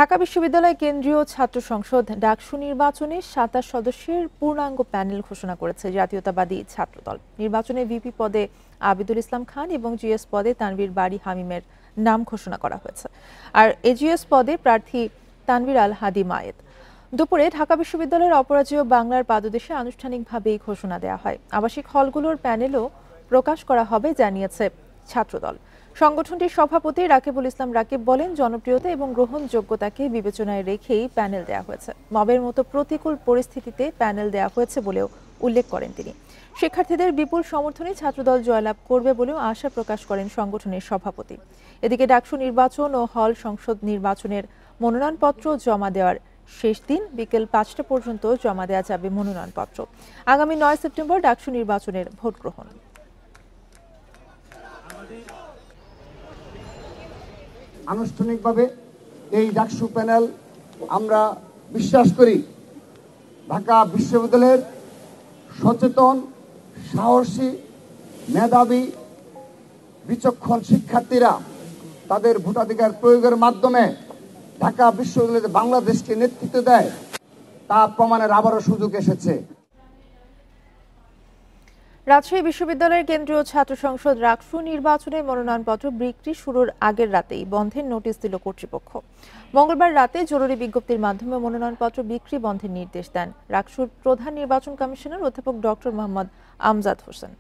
ঢাকা বিশ্ববিদ্যালয় কেন্দ্রীয় ছাত্র সংসদ ডাকসু নির্বাচনে ২৭ সদস্যের পূর্ণাঙ্গ প্যানেল ঘোষণা করেছে জাতীয়তাবাদী ছাত্রদল। নির্বাচনে ভিপি পদে আবিদুল ইসলাম খান এবং জিএস পদে তানভীর বারী হামিমের নাম ঘোষণা করা হয়েছে। আর এজিএস পদে প্রার্থী তানভীর আল হাদি মায়েদ। দুপুরে ঢাকা বিশ্ববিদ্যালয়ের অপরাজেয় বাংলার পাদদেশে আনুষ্ঠানিকভাবে এই ঘোষণা দেওয়া হয়। আবাসিক হলগুলোর প্যানেলও প্রকাশ করা হবে জানিয়েছে ছাত্রদল। সংগঠনটির সভাপতি রাকিবুল ইসলাম রাকিব বলেন, জনপ্রিয়তা এবং গ্রহণযোগ্যতাকে বিবেচনায় রেখেই প্যানেল দেওয়া হয়েছে। মবের মতো প্রতিকূল পরিস্থিতিতে প্যানেল দেওয়া হয়েছে বলেও উল্লেখ করেন তিনি। শিক্ষার্থীদের বিপুল সমর্থনে ছাত্রদল জয়লাভ করবে বলেও আশা প্রকাশ করেন সংগঠনের সভাপতি। এদিকে ডাকসু নির্বাচন ও হল সংসদ নির্বাচনের মনোনয়নপত্র জমা দেওয়ার শেষ দিন বিকেল ৫টা পর্যন্ত জমা দেওয়া যাবে মনোনয়নপত্র। আগামী ৯ সেপ্টেম্বর ডাকসু নির্বাচনের ভোট গ্রহণ। আনুষ্ঠানিকভাবে এই ডাকসু প্যানেল আমরা বিশ্বাস করি ঢাকা বিশ্ববিদ্যালয়ের সচেতন, সাহসী, মেধাবী, বিচক্ষণ শিক্ষার্থীরা তাদের ভোটাধিকার প্রয়োগের মাধ্যমে ঢাকা বিশ্ববিদ্যালয়ে বাংলাদেশকে নেতৃত্ব দেয়, তা প্রমাণের আবারও সুযোগ এসেছে। রাজশাহী বিশ্ববিদ্যালয়ের কেন্দ্রীয় ছাত্র সংসদ ডাকসু নির্বাচনে মনোনয়নপত্র বিক্রি শুরুর আগের রাতেই বন্ধের নোটিশ দিল কর্তৃপক্ষ। মঙ্গলবার রাতে জরুরি বিজ্ঞপ্তির মাধ্যমে মনোনয়নপত্র বিক্রি বন্ধের নির্দেশ দেন ডাকসুর প্রধান নির্বাচন কমিশনার অধ্যাপক ডক্টর মোহাম্মদ আমজাদ হোসেন।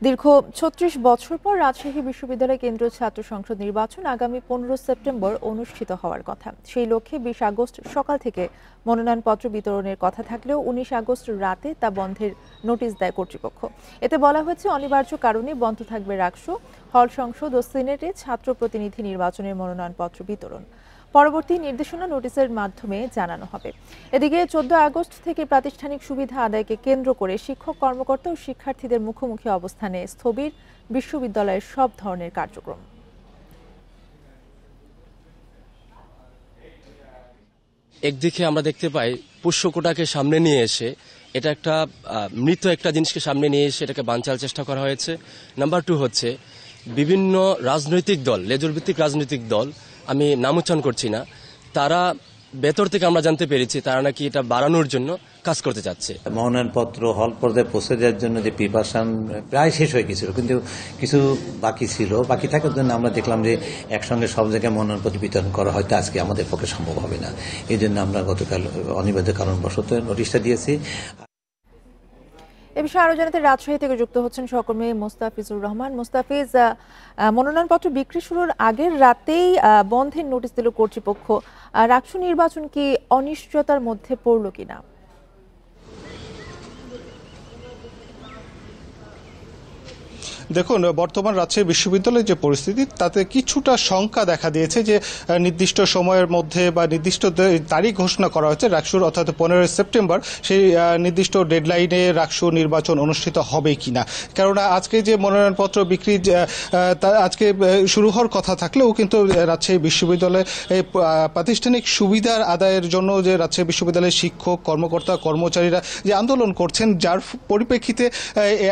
দীর্ঘ ৩৬ বছর পর রাজশাহী বিশ্ববিদ্যালয় কেন্দ্রীয় ছাত্র সংসদ নির্বাচন আগামী ১৫ সেপ্টেম্বর অনুষ্ঠিত হওয়ার কথা। সেই লক্ষ্যে ২০ আগস্ট সকাল থেকে মনোনয়নপত্র বিতরণের কথা থাকলেও ১৯ আগস্ট রাতে তা বন্ধের নোটিশ দেয় কর্তৃপক্ষ। এতে বলা হয়েছে, অনিবার্য কারণে বন্ধ থাকবে ডাকসু, হল সংসদ ও সিনেটে ছাত্র প্রতিনিধি নির্বাচনের মনোনয়নপত্র বিতরণ। পরবর্তী নির্দেশনা নোটিশের মাধ্যমে জানানো হবে। এদিকে ১৪ আগস্ট থেকে প্রাতিষ্ঠানিক সুবিধা আদায়কে কেন্দ্র করে শিক্ষক, কর্মকর্তা ও শিক্ষার্থীদের মুখোমুখি অবস্থানে স্থবির বিশ্ববিদ্যালয়ের সব ধরনের কার্যক্রম। একদিকে আমরা দেখতে পাই পোষ্যকোটাকে সামনে নিয়ে এসে এটা একটা মৃত একটা জিনিসকে সামনে নিয়ে এসে এটাকে বানচাল চেষ্টা করা হয়েছে। নাম্বার 2 হচ্ছে বিভিন্ন রাজনৈতিক দল, লেজুরভিত্তিক রাজনৈতিক দল, আমি নাম উচ্চারণ করছি না, তারা ভেতর থেকে আমরা জানতে পেরেছি তারা নাকি এটা বাড়ানোর জন্য কাজ করতে চাচ্ছে। মনোনয়নপত্র হল পর্যায়ে পৌঁছে দেওয়ার জন্য যে প্রিপারেশন প্রায় শেষ হয়ে গেছিল, কিন্তু কিছু বাকি ছিল। বাকি থাকার জন্য আমরা দেখলাম যে একসঙ্গে সব জায়গায় মনোনয়নপত্র বিতরণ করা হয়তো আজকে আমাদের পক্ষে সম্ভব হবে না। এই জন্য আমরা গতকাল অনিবার্য কারণবশত নোটিশটা দিয়েছি। এ বিষয়ে আরো জানাতে রাজশাহী থেকে যুক্ত হচ্ছেন সহকর্মী মোস্তাফিজুর রহমান। মোস্তাফিজ, মনোনয়নপত্র বিক্রি শুরুর আগের রাতেই বন্ধের নোটিশ দিল কর্তৃপক্ষ। ডাকসু নির্বাচন কি অনিশ্চয়তার মধ্যে পড়ল কিনা? দেখুন, বর্তমান রাজশাহী বিশ্ববিদ্যালয়ের যে পরিস্থিতি তাতে কিছুটা শঙ্কা দেখা দিয়েছে যে নির্দিষ্ট সময়ের মধ্যে বা নির্দিষ্ট তারিখ ঘোষণা করা হয়েছে ডাকসুর, অর্থাৎ 15 সেপ্টেম্বর, সেই নির্দিষ্ট ডেডলাইনে ডাকসু নির্বাচন অনুষ্ঠিত হবে কিনা। কেননা আজকে যে মনোনয়নপত্র বিক্রি আজকে শুরু হওয়ার কথা থাকলেও কিন্তু রাজশাহী বিশ্ববিদ্যালয়ে প্রাতিষ্ঠানিক সুবিধার আদায়ের জন্য যে রাজশাহী বিশ্ববিদ্যালয়ের শিক্ষক, কর্মকর্তা, কর্মচারীরা যে আন্দোলন করছেন, যার পরিপ্রেক্ষিতে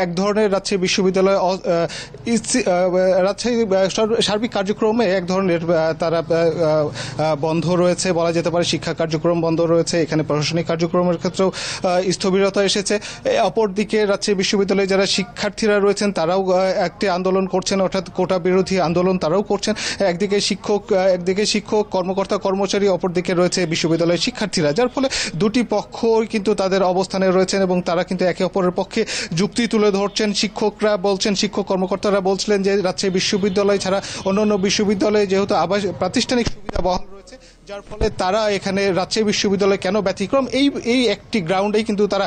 এক ধরনের রাজশাহী বিশ্ববিদ্যালয় রাজশাহী সার্বিক কার্যক্রমে এক ধরনের তারা বন্ধ রয়েছে বলা যেতে পারে। শিক্ষা কার্যক্রম বন্ধ রয়েছে, এখানে প্রশাসনিক কার্যক্রমের ক্ষেত্রেও স্থবিরতা এসেছে। অপরদিকে রাজশাহী বিশ্ববিদ্যালয়ে যারা শিক্ষার্থীরা রয়েছেন তারাও একটি আন্দোলন করছেন, অর্থাৎ কোটা বিরোধী আন্দোলন তারাও করছেন। একদিকে শিক্ষক, কর্মকর্তা, কর্মচারী, অপরদিকে রয়েছে বিশ্ববিদ্যালয়ের শিক্ষার্থীরা, যার ফলে দুটি পক্ষই কিন্তু তাদের অবস্থানে রয়েছেন এবং তারা কিন্তু একে অপরের পক্ষে যুক্তি তুলে ধরছেন। শিক্ষক কর্মকর্তারা বলছিলেন যে রাজশাহী বিশ্ববিদ্যালয় ছাড়া অন্যান্য বিশ্ববিদ্যালয়ে যেহেতু প্রাতিষ্ঠানিক সুবিধা বহাল রয়েছে, যার ফলে তারা এখানে রাজশাহী বিশ্ববিদ্যালয় কেন ব্যতিক্রম, এই একটি গ্রাউন্ডেই কিন্তু তারা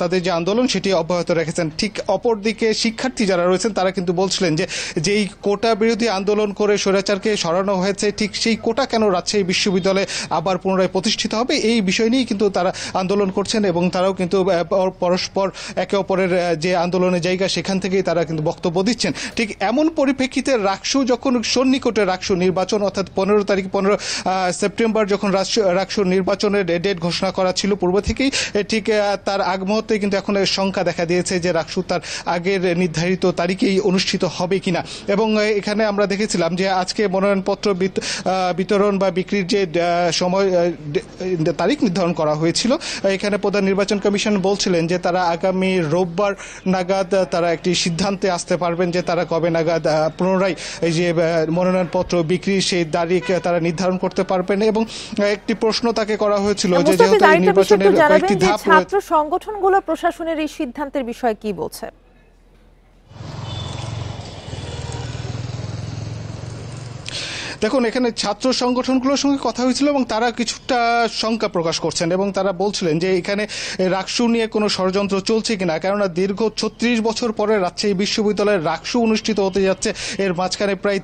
তাদের যে আন্দোলন সেটি অব্যাহত রেখেছেন। ঠিক অপরদিকে শিক্ষার্থী যারা রয়েছেন তারা কিন্তু বলছিলেন যে যেই কোটা বিরোধী আন্দোলন করে স্বৈরাচারকে সরানো হয়েছে, ঠিক সেই কোটা কেন রাজশাহী বিশ্ববিদ্যালয়ে আবার পুনরায় প্রতিষ্ঠিত হবে, এই বিষয় নিয়েই কিন্তু তারা আন্দোলন করছেন এবং তারাও কিন্তু পরস্পর একে অপরের যে আন্দোলনের জায়গা সেখান থেকেই তারা কিন্তু বক্তব্য দিচ্ছেন। ঠিক এমন পরিপ্রেক্ষিতে ডাকসু যখন সন্নিকটে ডাকসু নির্বাচন, অর্থাৎ 15 তারিখ 15 সেপ্টেম্বর যখন রাকসুর নির্বাচনের ডেট ঘোষণা করা ছিল পূর্ব থেকেই, ঠিক তার আগ মুহূর্তে কিন্তু এখন শঙ্কা দেখা দিয়েছে যে রাকসু তার আগের নির্ধারিত তারিখেই অনুষ্ঠিত হবে কিনা। এবং এখানে আমরা দেখেছিলাম যে আজকে মনোনয়নপত্র বিতরণ বা বিক্রির যে সময় তারিখ নির্ধারণ করা হয়েছিল, এখানে প্রধান নির্বাচন কমিশন বলছিলেন যে তারা আগামী রোববার নাগাদ তারা একটি সিদ্ধান্তে আসতে পারবেন যে তারা কবে নাগাদ পুনরায় এই যে মনোনয়নপত্র বিক্রির সেই তারিখ তারা নির্ধারণ করতে পারবেন। এবং একটি প্রশ্ন তাকে করা হয়েছিল যে যেহেতু এই নির্বাচনের কয়েকটি ধাপ রয়েছে, ছাত্র সংগঠনগুলো প্রশাসনের এই সিদ্ধান্তের বিষয়ে কি বলছে? দেখুন, এখানে ছাত্র সংগঠনগুলোর সঙ্গে কথা হয়েছিল এবং তারা কিছুটা শঙ্কা প্রকাশ করছেন এবং তারা বলছিলেন যে এখানে রাকসু নিয়ে কোনো ষড়যন্ত্র চলছে কিনা, কেননা দীর্ঘ 36 বছর পরে রাজশাহী বিশ্ববিদ্যালয়ের রাকসু অনুষ্ঠিত হতে যাচ্ছে। এর মাঝখানে প্রায়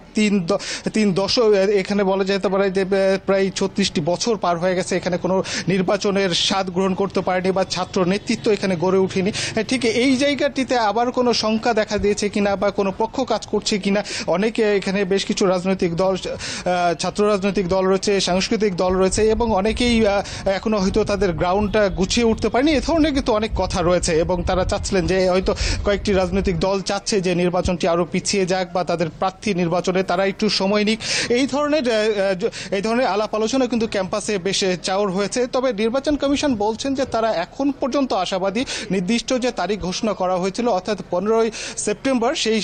তিন দশক, এখানে বলা যেতে পারে যে প্রায় 36টি বছর পার হয়ে গেছে, এখানে কোনো নির্বাচনের স্বাদ গ্রহণ করতে পারেনি বা ছাত্র নেতৃত্ব এখানে গড়ে ওঠেনি। ঠিক এই জায়গাটিতে আবার কোনো শঙ্কা দেখা দিয়েছে কিনা বা কোনো পক্ষ কাজ করছে কিনা, অনেকে এখানে বেশ কিছু রাজনৈতিক দল, ছাত্র রাজনৈতিক দল রয়েছে, সাংস্কৃতিক দল রয়েছে এবং অনেকেই এখনো হয়তো তাদের গ্রাউন্ডটা গুছিয়ে উঠতে পারেনি, এ ধরনের কিন্তু অনেক কথা রয়েছে। এবং তারা চাচ্ছিলেন যে হয়তো কয়েকটি রাজনৈতিক দল চাচ্ছে যে নির্বাচনটি আরো পিছিয়ে যাক বা তাদের প্রার্থী নির্বাচনে তারা একটু সময় নিক। এই ধরনের আলাপ আলোচনা কিন্তু ক্যাম্পাসে বেশ চাউর হয়েছে। তবে নির্বাচন কমিশন বলছেন যে তারা এখন পর্যন্ত আশাবাদী, নির্দিষ্ট যে তারিখ ঘোষণা করা হয়েছিল অর্থাৎ 15 সেপ্টেম্বর, সেই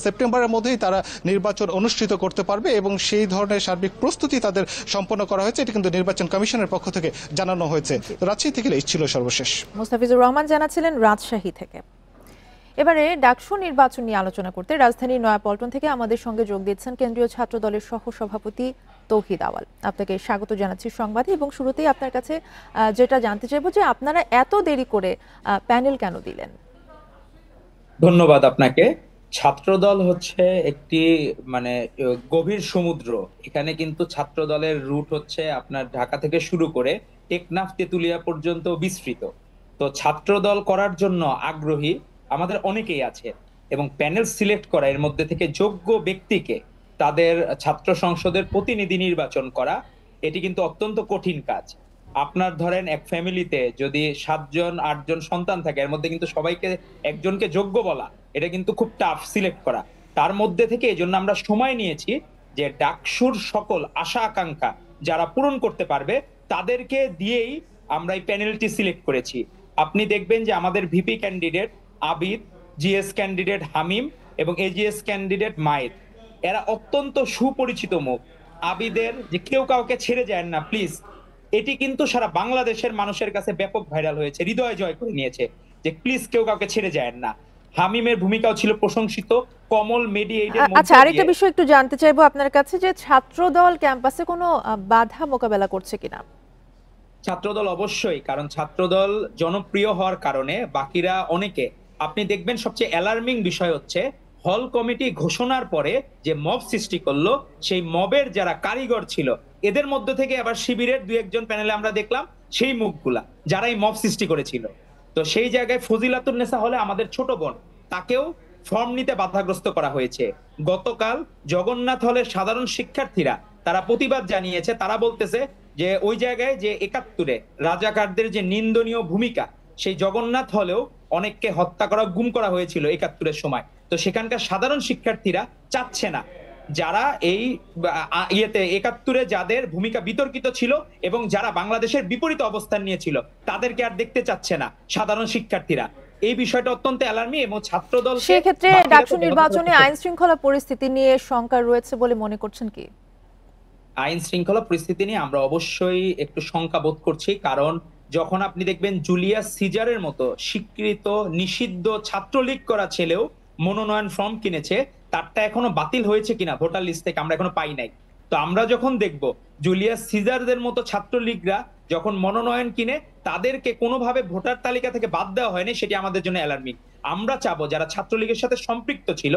সেপ্টেম্বরের মধ্যেই তারা নির্বাচন অনুষ্ঠিত করতে পারবে এবং সেই ধরনের সার্বিক প্রস্তুতি তাদের সম্পন্ন করা হয়েছে। এটি কিন্তু নির্বাচন কমিশনের পক্ষ থেকে জানানো হয়েছে। রাজশাহী থেকে এই ছিল সর্বশেষ। মোস্তাফিজুর রহমান জানাচ্ছিলেন রাজশাহী থেকে। এবারে ডাকসু নির্বাচন নিয়ে আলোচনা করতে রাজধানীর নয়াপল্টন থেকে আমাদের সঙ্গে যোগ দিচ্ছেন কেন্দ্রীয় ছাত্র দলের সহসভাপতি তৌহিদ আওয়াল। আপনাকে স্বাগত জানাচ্ছি সংবাদে এবং শুরুতেই আপনার কাছে যেটা জানতে চাইবো যে আপনারা এত দেরি করে প্যানেল কেন দিলেন? ধন্যবাদ আপনাকে। ছাত্রদল হচ্ছে একটি গভীর সমুদ্র। এখানে কিন্তু ছাত্রদলের রুট হচ্ছে আপনার ঢাকা থেকে শুরু করে টেকনাফ তেতুলিয়া পর্যন্ত বিস্তৃত। তো ছাত্রদল করার জন্য আগ্রহী আমাদের অনেকেই আছে এবং প্যানেল সিলেক্ট করা, এর মধ্যে থেকে যোগ্য ব্যক্তিকে তাদের ছাত্র সংসদের প্রতিনিধি নির্বাচন করা, এটি কিন্তু অত্যন্ত কঠিন কাজ। আপনার ধরেন এক ফ্যামিলিতে যদি 7 জন 8 জন সন্তান থাকে, এর মধ্যে কিন্তু সবাইকে একজনকে যোগ্য বলা এটা কিন্তু খুব টাফ সিলেক্ট করা। তার মধ্যে থেকে এই জন্য আমরা সময় নিয়েছি যে ডাকসুর সকল আশা আকাঙ্ক্ষা যারা পূরণ করতে পারবে তাদেরকে দিয়েই আমরা এই প্যানেলটি সিলেক্ট করেছি। আপনি দেখবেন যে আমাদের VP candidate Abid, GS candidate Hamim এবং এজিএস ক্যান্ডিডেট মায়েদ, এরা অত্যন্ত সুপরিচিত মুখ। আবিদের যে কেউ কাউকে ছেড়ে যায় না প্লিজ, এটি কিন্তু সারা বাংলাদেশের মানুষের কাছে ব্যাপক ভাইরাল হয়েছে, হৃদয় জয় করে নিয়েছে যে প্লিজ কেউ কাউকে ছেড়ে যায় না। হামিমের ভূমিকাও ছিল প্রশংসিত, কমল মেডিয়েটের মধ্যে। আচ্ছা, আরেকটা বিষয় একটু জানতে চাইবো আপনার কাছে যে ছাত্রদল ক্যাম্পাসে কোনো বাধা মোকাবেলা করছে কিনা? ছাত্রদল অবশ্যই, কারণ ছাত্রদল জনপ্রিয় হওয়ার কারণে বাকিরা অনেকে, আপনি দেখবেন সবচেয়ে অ্যালার্মিং বিষয় হচ্ছে হল কমিটি ঘোষণার পরে যে মব সৃষ্টি করলো, সেই মবের যারা কারিগর ছিল এদের মধ্যে থেকে আবার শিবিরের 2-1 প্যানেলে আমরা দেখলাম সেই মুখগুলা যারা এই মব সৃষ্টি করেছিল। তো সেই জায়গায় ফজিলাতুন্নেসা হলে আমাদের ছোট বোন, তাকেও ফর্ম নিতে বাধাগ্রস্ত করা হয়েছে। গতকাল জগন্নাথ হলের সাধারণ শিক্ষার্থীরা তারা প্রতিবাদ জানিয়েছে, তারা বলতেছে যে ওই জায়গায় যে 71-এ রাজাকারদের যে নিন্দনীয় ভূমিকা, সেই জগন্নাথ হলেও অনেককে হত্যা করা, গুম করা হয়েছিল 71-এর সময়। তো সেখানকার সাধারণ শিক্ষার্থীরা চাচ্ছে না যারা এই 71-এ যাদের ভূমিকা বিতর্কিত ছিল এবং যারা বাংলাদেশের বিপরীত অবস্থান নিয়েছিল তাদেরকে আর দেখতে চাচ্ছে না সাধারণ শিক্ষার্থীরা। এই বিষয়টা অত্যন্ত অ্যালার্মিং এবং ছাত্রদল সেক্ষেত্রে ডাকসু নির্বাচনে আইন শৃঙ্খলা পরিস্থিতি নিয়ে শঙ্কা রয়েছে বলে মনে করছেন কি? আইন শৃঙ্খলা পরিস্থিতি নিয়ে আমরা অবশ্যই একটু শঙ্কা বোধ করছি, কারণ যখন আপনি দেখবেন জুলিয়াস সিজারের মতো স্বীকৃত নিষিদ্ধ ছাত্রলীগ করা ছেলেও মনোনয়ন ফর্ম কিনেছে, তারটা এখনো বাতিল হয়েছে কিনা ভোটার লিস্ট থেকে আমরা এখনো পাই নাই। তো আমরা যখন দেখব জুলিয়াস সিজারদের মতো ছাত্রলীগরা যখন মনোনয়ন কিনে তাদেরকে কোনোভাবে ভোটার তালিকা থেকে বাদ দেওয়া হয়নি, সেটি আমাদের জন্য অ্যালার্মিং। আমরা চাবো যারা ছাত্রলীগের সাথে সম্পৃক্ত ছিল,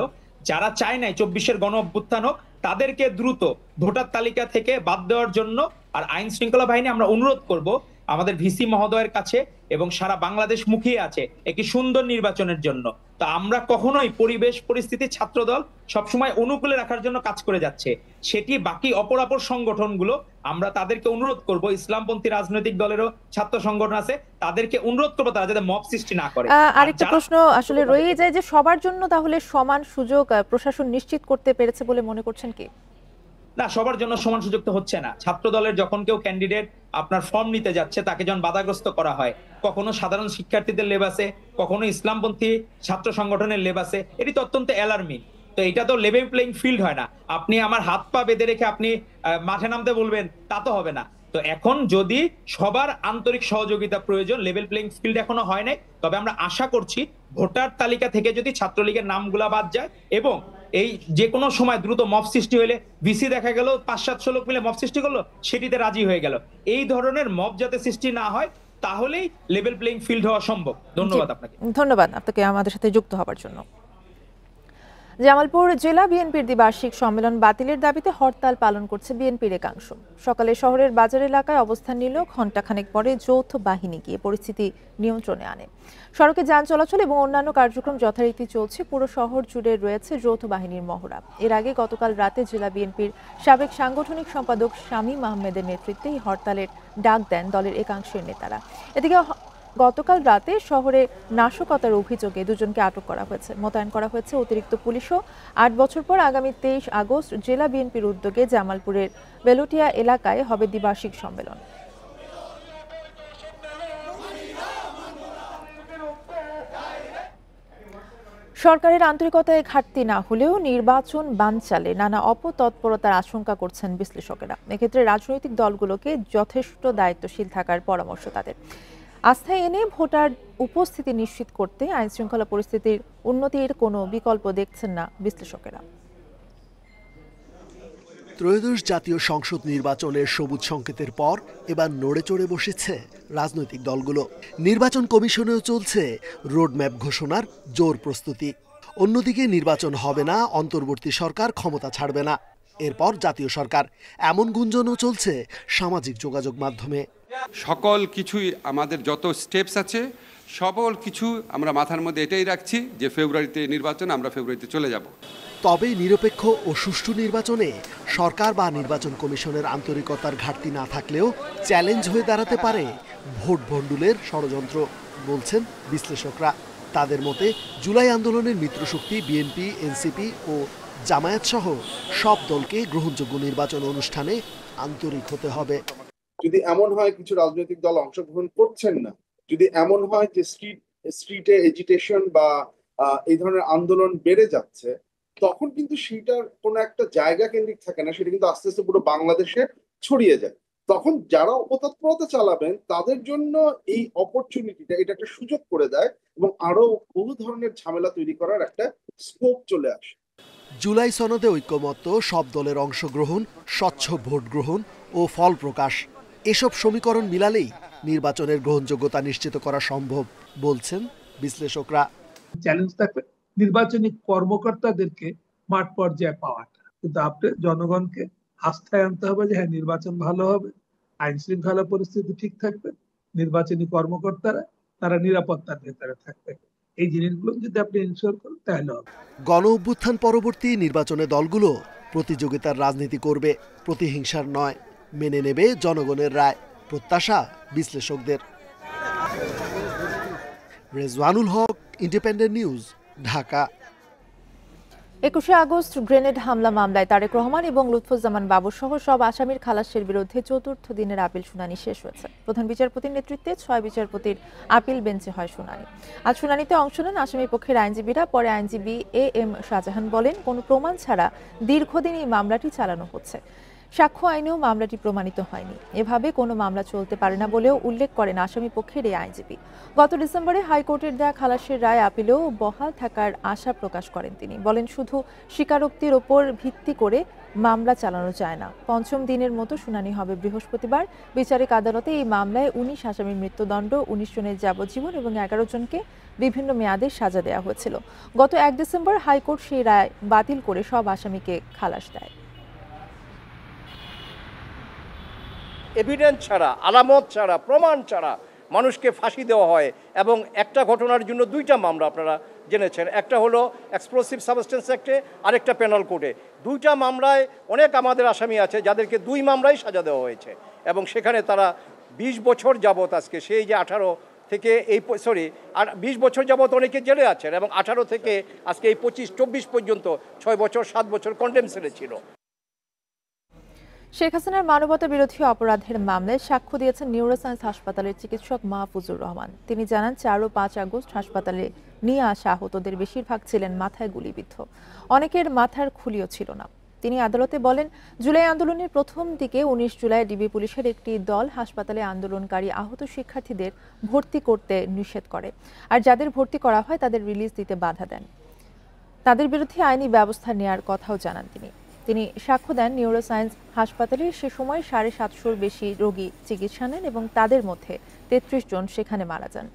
যারা চায় নাই 24-এর গণ অভ্যুত্থান হোক, তাদেরকে দ্রুত ভোটার তালিকা থেকে বাদ দেওয়ার জন্য। আর আইন শৃঙ্খলা বাহিনী আমরা অনুরোধ করব আমাদের ভিসি মহোদয়ের কাছে এবং সারা বাংলাদেশ মুখিয়ে আছে একটি সুন্দর নির্বাচনের জন্য। তো আমরা কখনোই পরিবেশ পরিস্থিতি ছাত্রদল সবসময় অনুকূলে রাখার জন্য কাজ করে যাচ্ছে। সেটি বাকি অপরাপর সংগঠনগুলো, আমরা তাদেরকে অনুরোধ করব, ইসলামপন্থী রাজনৈতিক দলেরও ছাত্র সংগঠন আছে, তাদেরকে অনুরোধ করবো তারা যাতে মব সৃষ্টি না করে। আরেকটা প্রশ্ন আসলে রয়ে যায় যে সবার জন্য তাহলে সমান সুযোগ প্রশাসন নিশ্চিত করতে পেরেছে বলে মনে করছেন কি? না, সবার জন্য সমান সুযোগ তো হচ্ছে না। ছাত্র দলের যখন কেউ ক্যান্ডিডেট আপনার ফর্ম নিতে যাচ্ছে, তাকে যখন বাধাগ্রস্ত করা হয়, কখনো সাধারণ শিক্ষার্থীদের লেবাসে, কখনো ইসলামপন্থী ছাত্র সংগঠনের লেবাসে, এটি তো অত্যন্ত অ্যালার্মিং। তো এটা তো লেভেল প্লেইং ফিল্ড হয় না। আপনি আমার হাত পা বেঁধে রেখে আপনি মাঠে নামতে বলবেন, তা তো হবে না। তো এখন যদি সবার আন্তরিক সহযোগিতা প্রয়োজন, লেভেল প্লেইং ফিল্ড এখনো হয় নাই, তবে আমরা আশা করছি ভোটার তালিকা থেকে যদি ছাত্রলীগের নামগুলা বাদ যায় এবং এই যে কোনো সময় দ্রুত মব সৃষ্টি হলে, ভিসি দেখা গেল 500-700 লোক মিলে মব সৃষ্টি করলো, সেটিতে রাজি হয়ে গেল, এই ধরনের মব যাতে সৃষ্টি না হয়, তাহলেই লেভেল প্লেইং ফিল্ড হওয়া সম্ভব। ধন্যবাদ আপনাকে। ধন্যবাদ আপনাকে আমাদের সাথে যুক্ত হওয়ার জন্য। জামালপুর জেলা বিএনপির দ্বিবার্ষিক সম্মেলন বাতিলের দাবিতে হরতাল পালন করছে বিএনপির একাংশ। সকালে শহরের বাজার এলাকায় অবস্থান নিল, ঘণ্টাখানেক পরে যৌথ বাহিনী গিয়ে পরিস্থিতি নিয়ন্ত্রণে আনে। সড়কে যান চলাচল এবং অন্যান্য কার্যক্রম যথারীতি চলছে। পুরো শহর জুড়ে রয়েছে যৌথ বাহিনীর মহড়া। এর আগে গতকাল রাতে জেলা বিএনপির সাবেক সাংগঠনিক সম্পাদক শামীম আহমেদের নেতৃত্বে এই হরতালের ডাক দেন দলের একাংশের নেতারা। এদিকে গতকাল রাতে শহরে নাশকতার অভিযোগে দুজনকে আটক করা হয়েছে, মোতায়েন করা হয়েছে অতিরিক্ত পুলিশও। 8 বছর পর আগামী 23 আগস্ট জেলা বিএনপির উদ্যোগে জামালপুরের বেলুটিয়া এলাকায় হবে দ্বিবার্ষিক সম্মেলন। সরকারের আন্তরিকতায় ঘাটতি না হলেও নির্বাচন বানচালে নানা অপতৎপরতার আশঙ্কা করছেন বিশ্লেষকেরা। এক্ষেত্রে রাজনৈতিক দলগুলোকে যথেষ্ট দায়িত্বশীল থাকার পরামর্শ তাদের। আস্থায় এনে ভোটার উপস্থিতি নিশ্চিত করতে আইন শৃঙ্খলা পরিস্থিতির উন্নতির কোনো বিকল্প দেখছেন না বিশ্লেষকেরা। ত্রয়োদশ জাতীয় সংসদ নির্বাচনের সবুজ সংকেতের পর এবার নড়ে চড়ে বসেছে রাজনৈতিক দলগুলো। নির্বাচন কমিশনেও চলছে রোডম্যাপ ঘোষণার জোর প্রস্তুতি। অন্যদিকে নির্বাচন হবে না, অন্তর্বর্তী সরকার ক্ষমতা ছাড়বে না, এরপর জাতীয় সরকার, এমন গুঞ্জনও চলছে সামাজিক যোগাযোগ মাধ্যমে। সকল কিছুই আমাদের যত স্টেপস আছে সকল কিছু আমরা মাথার মধ্যে এটাই রাখছি যে ফেব্রুয়ারিতে নির্বাচন, আমরা ফেব্রুয়ারিতে চলে যাব। তবে নিরপেক্ষ ও সুষ্ঠু নির্বাচনে সরকার বা নির্বাচন কমিশনের আন্তরিকতার ঘাটতি না থাকলেও চ্যালেঞ্জ হয়ে দাঁড়াতে পারে ভোট ভণ্ডুলের ষড়যন্ত্র, বলছেন বিশ্লেষকরা। তাদের মতে জুলাই আন্দোলনের মিত্রশক্তি বিএনপি, এনসিপি ও জামায়াত সহ সব দলকে গ্রহণযোগ্য নির্বাচন অনুষ্ঠানে আন্তরিক হতে হবে। যদি এমন হয় কিছু রাজনৈতিক দল অংশগ্রহণ করছেন না, যদি এমন হয় যে স্ট্রিটে এজিটেশন বা এই ধরনের আন্দোলন বেড়ে যাচ্ছে, তখন কিন্তু সেটার কোনো একটা জায়গা কেন্দ্রিক থাকে না, সেটা কিন্তু আস্তে আস্তে পুরো বাংলাদেশে ছড়িয়ে যায়। তখন যারা অপতৎপরতা চালাবেন তাদের জন্য এই অপরচুনিটিটা, এটা একটা সুযোগ করে দেয় এবং আরো বহু ধরনের ঝামেলা তৈরি করার একটা স্কোপ চলে আসে। জুলাই সনদে ঐক্যমত্য, সব দলের অংশগ্রহণ, স্বচ্ছ ভোট গ্রহণ ও ফল প্রকাশ, এসব সমীকরণ মিলালেই নির্বাচনের গ্রহণযোগ্যতা নিশ্চিত করা সম্ভব, বলছেন বিশ্লেষকরা। চ্যালেঞ্জ থাকবে নির্বাচনী কর্মকর্তাদেরকে মাঠ পর্যায়ে পাওয়াটা, কিন্তু আপনি জনগণকে আস্থায় আনতে হবে যে হ্যাঁ নির্বাচন ভালো হবে, আইন শৃঙ্খলা পরিস্থিতি ঠিক থাকবে, নির্বাচনী কর্মকর্তারা তারা নিরাপত্তার ভেতরে থাকবে। এই জিনিসগুলো যদি আপনি ইনশিওর করেন তাহলে হবে। গণ অভ্যুত্থান পরবর্তী নির্বাচনে দলগুলো প্রতিযোগিতার রাজনীতি করবে, প্রতিহিংসার নয়। মেনে নেবে জনগণের রায়, প্রত্যাশা বিশ্লেষকদের। Rezwanul Haque, independent news, Dhaka. 21 August grenade হামলা মামলায় তারেক রহমান এবং লুৎফুজ্জামান বাবু সহ সব আসামির খালাসের বিরুদ্ধে চতুর্থ দিনের আপিল শুনানি শেষ হয়েছে। প্রধান বিচারপতির নেতৃত্বে 6 বিচারপতির আপিল বেঞ্চে হয় শুনানি। আজ শুনানিতে অংশ নেন আসামি পক্ষের আইনজীবীরা। পরে আইনজীবী AM শাহজাহান বলেন, কোনো প্রমাণ ছাড়া দীর্ঘদিন এই মামলাটি চালানো হচ্ছে। সাক্ষ্য আইনেও মামলাটি প্রমাণিত হয়নি, এভাবে কোনো মামলা চলতে পারে না বলেও উল্লেখ করেন আসামি পক্ষের এই আইনজীবী। গত ডিসেম্বরে হাইকোর্টের দেয়া খালাসের রায় আপিলেও বহাল থাকার আশা প্রকাশ করেন তিনি। বলেন, শুধু স্বীকারোক্তির ওপর ভিত্তি করে মামলা চালানো যায় না। 5ম দিনের মতো শুনানি হবে বৃহস্পতিবার। বিচারিক আদালতে এই মামলায় 19 আসামির মৃত্যুদণ্ড, 19 জনের যাবজ্জীবন এবং 11 জনকে বিভিন্ন মেয়াদে সাজা দেওয়া হয়েছিল। গত 1 ডিসেম্বর হাইকোর্ট সেই রায় বাতিল করে সব আসামিকে খালাস দেয়। এভিডেন্স ছাড়া, আলামত ছাড়া, প্রমাণ ছাড়া মানুষকে ফাঁসি দেওয়া হয়। এবং একটা ঘটনার জন্য 2টা মামলা আপনারা জেনেছেন, একটা হলো এক্সপ্লোসিভ সাবস্টেন্স অ্যাক্টে, আরেকটা পেনাল কোডে। 2টা মামলায় অনেক আমাদের আসামি আছে যাদেরকে 2 মামলায় সাজা দেওয়া হয়েছে এবং সেখানে তারা 20 বছর যাবত, আজকে সেই যে 18 থেকে এই 20 বছর যাবত অনেকে জেলে আছেন এবং 18 থেকে আজকে এই 25-24 পর্যন্ত 6 বছর 7 বছর কন্ডেম সেলে ছিল। শেখ হাসিনার মানবতা বিরোধী অপরাধের মামলায় সাক্ষ্য দিয়েছেন নিউরোসায়েন্স হাসপাতালের চিকিৎসক মাহফুজুর রহমান। তিনি জানান 4 ও 5 আগস্ট হাসপাতালে নিয়ে আসা আহতদের বেশিরভাগ ছিলেন মাথায় গুলিবিদ্ধ, অনেকের মাথার খুলিও ছিল না। তিনি আদালতে বলেন, জুলাই আন্দোলনের প্রথম দিকে 19 জুলাই ডিবি পুলিশের একটি দল হাসপাতালে আন্দোলনকারী আহত শিক্ষার্থীদের ভর্তি করতে নিষেধ করে, আর যাদের ভর্তি করা হয় তাদের রিলিজ দিতে বাধা দেন। তাদের বিরুদ্ধে আইনি ব্যবস্থা নেওয়ার কথাও জানান তিনি সাক্ষ্য দেন নিউরোসায়েন্স হাসপাতালে সে সময় 750-র বেশি রোগী চিকিৎসা নেন এবং তাদের মধ্যে 33 জন সেখানে মারা যান।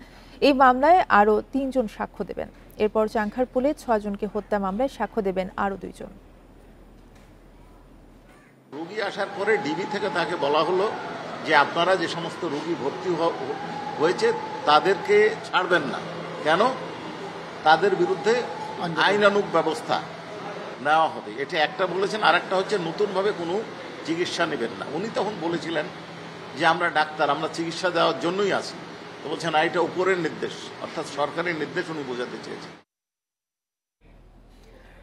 এই মামলায় আরও 3 জন সাক্ষ্য দেবেন। এরপর চাংখারপুলে 6 জনকে হত্যা মামলায় সাক্ষ্য দেবেন আরও 2 জন। রোগী আসার পরে ডিবি থেকে তাকে বলা হলো যে আপনারা যে সমস্ত রোগী ভর্তি হয়েছে তাদেরকে ছাড়বেন না, কেন? তাদের বিরুদ্ধে আইনানুগ ব্যবস্থা নেওয়া হবে। এটা একটা বলেছেন, আর একটা হচ্ছে নতুনভাবে কোনো চিকিৎসা নেবেন না। উনি তখন বলেছিলেন যে আমরা ডাক্তার, আমরা চিকিৎসা দেওয়ার জন্যই আছি। তো বলছেন এটা উপরের নির্দেশ, অর্থাৎ সরকারের নির্দেশ উনি বোঝাতে চেয়েছেন।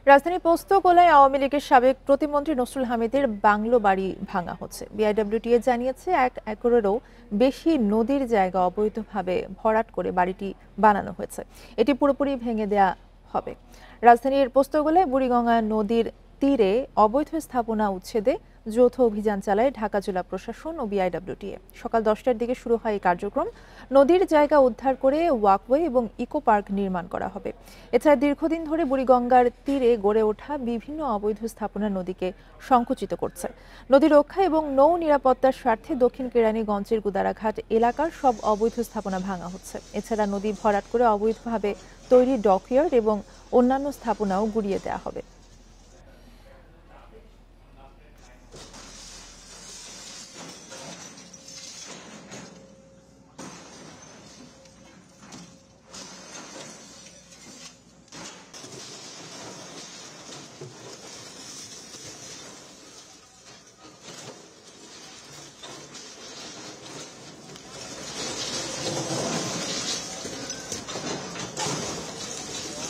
রাজধানী পোস্তগোলায় আওয়ামী লীগের সাবেক প্রতিমন্ত্রী নসরুল হামিদের বাংলো বাড়ি ভাঙা হচ্ছে। বিআইডব্লিউটিএ জানিয়েছে 1 একরেরও বেশি নদীর জায়গা অবৈধভাবে ভরাট করে বাড়িটি বানানো হয়েছে। এটি পুরোপুরি ভেঙে দেয়া হবে। রাজধানীর পোস্তগোলায় বুড়িগঙ্গা নদীর তীরে অবৈধ স্থাপনা উচ্ছেদে যৌথ অভিযান চালায় ঢাকা জেলা প্রশাসন ও বিআইডব্লিউটিএ। সকাল 10টার দিকে শুরু হয় এই কার্যক্রম। নদীর জায়গা উদ্ধার করে ওয়াকওয়ে এবং ইকো পার্ক নির্মাণ করা হবে। এছাড়া দীর্ঘদিন ধরে বুড়িগঙ্গার তীরে গড়ে ওঠা বিভিন্ন অবৈধ স্থাপনা নদীকে সংকুচিত করছে। নদী রক্ষা এবং নৌ নিরাপত্তার স্বার্থে দক্ষিণ কেরানীগঞ্জের গুদারাঘাট এলাকার সব অবৈধ স্থাপনা ভাঙা হচ্ছে। এছাড়া নদী ভরাট করে অবৈধভাবে তৈরি ডকইয়ার্ড এবং অন্যান্য স্থাপনাও গুড়িয়ে দেওয়া হবে।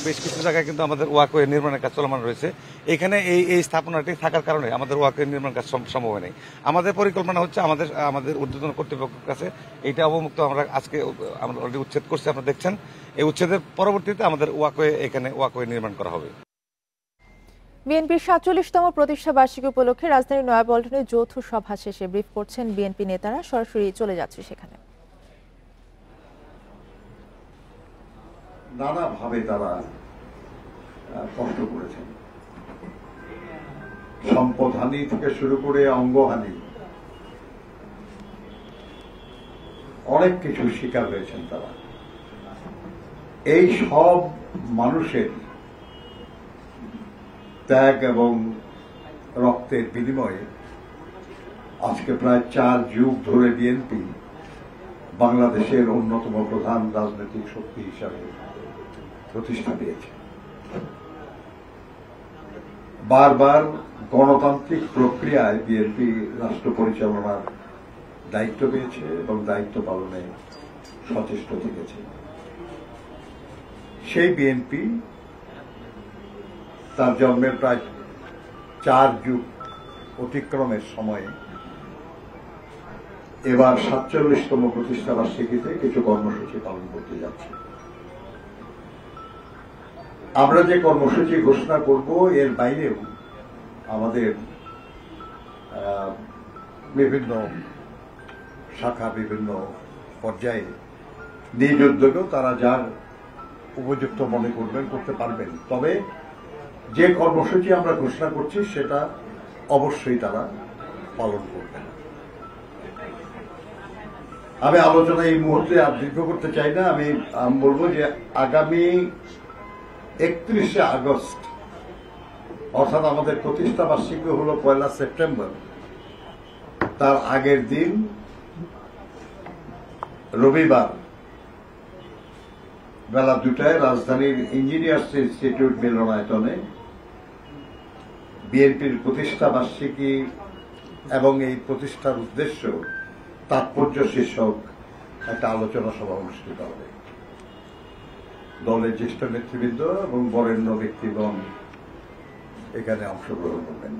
বেশ কিছু জায়গায় কিন্তু আমাদের ওয়াকওয়ে নির্মাণের কাজ চলমান রয়েছে। এখানে এই স্থাপনাটি থাকার কারণে আমাদের ওয়াকওয়ে নির্মাণ কাজ সম্ভব নেই। আমাদের পরিকল্পনা হচ্ছে আমাদের ঊর্ধ্বতন কর্তৃপক্ষের কাছে এইটা অবমুক্ত আমরা আজকে আমরা অলরেডি উচ্ছেদ করছি, আপনারা দেখছেন। এই উচ্ছেদের পরবর্তীতে আমাদের ওয়াকওয়ে নির্মাণ করা হবে। বিএনপির 47তম প্রতিষ্ঠা বার্ষিকী উপলক্ষে রাজধানীর নয়াপল্টনে যৌথ সভা শেষে ব্রিফ করছেন বিএনপি নেতারা। সরাসরি চলে যাচ্ছে সেখানে। নানাভাবে তারা কষ্ট করেছেন, সম্পদহানি থেকে শুরু করে অঙ্গহানি, অনেক কিছু শিকার হয়েছেন তারা। এই সব মানুষের ত্যাগ এবং রক্তের বিনিময়ে আজকে প্রায় 4 যুগ ধরে বিএনপি বাংলাদেশের অন্যতম প্রধান রাজনৈতিক শক্তি হিসাবে প্রতিষ্ঠা পেয়েছে। বারবার গণতান্ত্রিক প্রক্রিয়ায় বিএনপি রাষ্ট্র পরিচালনার দায়িত্ব পেয়েছে এবং দায়িত্ব পালনে সচেষ্ট থেকেছে। সেই বিএনপি তার জন্মের প্রায় 4 যুগ অতিক্রমের সময়ে এবার 47তম প্রতিষ্ঠা বার্ষিকীতে কিছু কর্মসূচি পালন করতে যাচ্ছে। আমরা যে কর্মসূচি ঘোষণা করব এর বাইরেও আমাদের বিভিন্ন শাখা বিভিন্ন পর্যায়ে নিজ উদ্যোগেও তারা যার উপযুক্ত মনে করবেন করতে পারবেন। তবে যে কর্মসূচি আমরা ঘোষণা করছি সেটা অবশ্যই তারা পালন করবেন। আমি আলোচনা এই মুহূর্তে আর দীর্ঘ করতে চাই না। আমি বলবো যে আগামী 31শে আগস্ট অর্থাৎ আমাদের প্রতিষ্ঠা বার্ষিকী হলো 1 সেপ্টেম্বর। তার আগের দিন রবিবার বেলা 2টায় রাজধানীর ইঞ্জিনিয়ার্স ইনস্টিটিউট মিলনায়তনে বিএনপির প্রতিষ্ঠা বার্ষিকী এবং এই প্রতিষ্ঠার উদ্দেশ্য তাৎপর্য শীর্ষক একটা আলোচনা সভা অনুষ্ঠিত হবে। দলের জ্যেষ্ঠ নেতৃবৃন্দ এবং বরেণ্য ব্যক্তিগণ এখানে অংশগ্রহণ করবেন।